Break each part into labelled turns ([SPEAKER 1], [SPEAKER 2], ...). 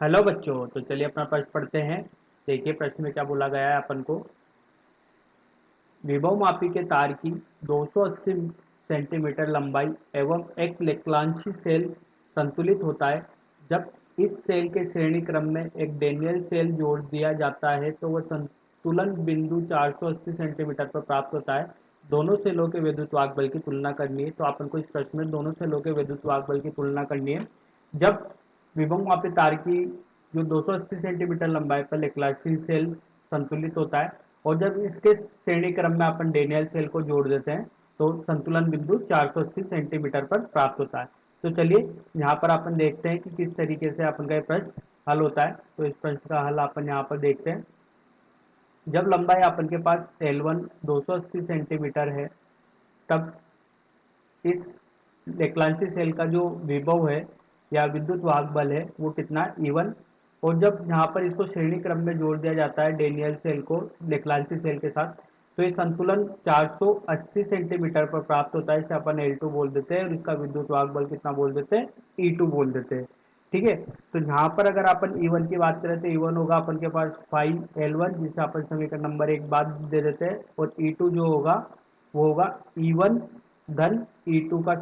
[SPEAKER 1] Hello बच्चों, तो चलिए अपना प्रश्न पढ़ते हैं। देखिए प्रश्न में क्या बोला गया है अपन को। विभव मापी के तार की 280 सेंटीमीटर लंबाई एवं एक लेक्लांशी सेल संतुलित होता है। जब इस सेल के श्रेणी क्रम में एक डेनियल सेल जोड़ दिया जाता है तो वह संतुलन बिंदु 480 सेंटीमीटर पर प्राप्त होता है। दोनों सेलों के विद्युत वाहक बल की तुलना करनी है। तो अपन को इस प्रश्न में दोनों सेलों के विद्युत वाहक बल की तुलना करनी है। जब विभव मापी तार की जो 280 सेंटीमीटर लंबाई पर लेक्लांशी सेल संतुलित होता है और जब इसके श्रेणी क्रम में अपन डेनियल सेल को जोड़ देते हैं तो संतुलन बिंदु 480 सेंटीमीटर पर प्राप्त होता है। तो चलिए यहाँ पर अपन देखते हैं कि किस तरीके से अपन का ये प्रश्न हल होता है। तो इस प्रश्न का हल अपन यहाँ पर देखते हैं। जब लंबाई अपन के पास L1 280 सेंटीमीटर है, तब इस लेक्लांशी सेल का जो विभव है या विद्युत वाहक बल है वो कितना E1। और जब यहाँ पर इसको श्रेणी क्रम में जोड़ दिया जाता है डेनियल सेल को लेक्लांशी सेल के साथ, तो ये संतुलन 480 सेंटीमीटर पर प्राप्त होता है। इसे अपन L2 बोल देते हैं और इसका विद्युत वाहक बल कितना बोल देते हैं, E2 बोल देते हैं। ठीक है। तो यहाँ पर अगर अपन E1 की बात करें तो E1 होगा अपन के पास 5L1, जिसे अपन समीकरण नंबर 1 बाद दे देते हैं। और E2 जो होगा वो होगा E1 धन E2 का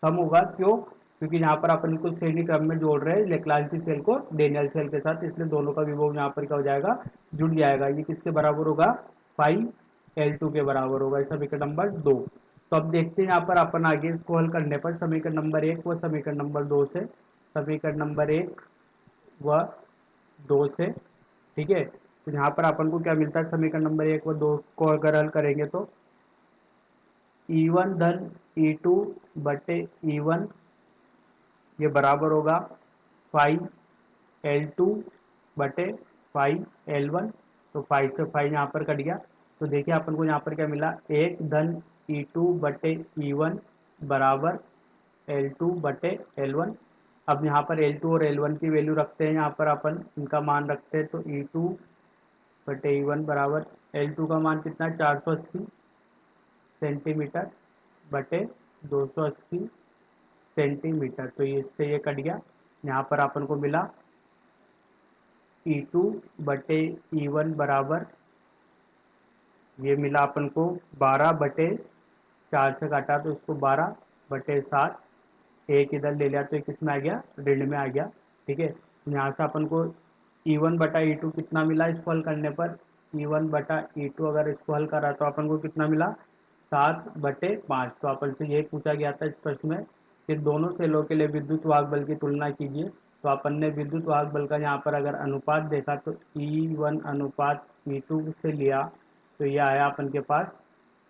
[SPEAKER 1] सम होगा। क्यों? क्योंकि यहाँ पर अपन को श्रेणी क्रम में जोड़ रहे हैं लेक्लांशी सेल को डेनियल सेल के साथ, इसलिए दोनों का विभव यहाँ पर क्या हो जाएगा, जुड़ जाएगा। ये किसके बराबर होगा, 5L2 के बराबर होगा। समीकरण नंबर 2। तो अब देखते हैं यहाँ पर अपन आगे इसको हल करने पर समीकरण नंबर 1 व समीकरण नंबर 2 से, समीकरण नंबर 1 व 2 से। ठीक है। तो यहाँ पर अपन को क्या मिलता है, समीकरण नंबर 1 व 2 को अगर हल करेंगे तो E1 धन E2 बटे E1 ये बराबर होगा 5L2 बटे 5L1। तो 5 से 5 यहाँ पर कट गया। तो देखिए अपन को यहाँ पर क्या मिला, 1 धन E2 बटे E1 बराबर L2 बटे L1। अब यहाँ पर L2 और L1 की वैल्यू रखते हैं, यहाँ पर अपन इनका मान रखते हैं। तो E2 बटे E1 बराबर L2 का मान कितना है, 480 सेंटीमीटर बटे 280 सेंटीमीटर। तो ये इससे ये कट गया। यहाँ पर अपन को मिला E2 बटे E1 बराबर, ये मिला अपन को 12 बटे 4 से काटा तो इसको 12 बटे 7, एक इधर ले लिया तो ये किस में आ गया, ऋण में आ गया। ठीक है। यहाँ से अपन को E1 बटा E2 कितना मिला इसको हल करने पर, E1 बटा E2 अगर इसको हल करा तो अपन को कितना मिला, 7/5। तो अपन से ये पूछा गया था इस प्रश्न में कि दोनों सेलों के लिए विद्युत वाहक बल की तुलना कीजिए। तो अपन ने विद्युत वाहक बल का यहाँ पर अगर अनुपात देखा तो E1 अनुपात E2 से लिया तो ये आया अपन के पास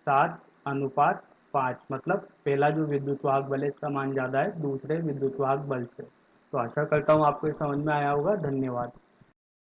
[SPEAKER 1] 7/5। मतलब पहला जो विद्युत वाहक बल है इसका मान ज़्यादा है दूसरे विद्युत वाहक बल से। तो आशा करता हूँ आपको ये समझ में आया होगा। धन्यवाद।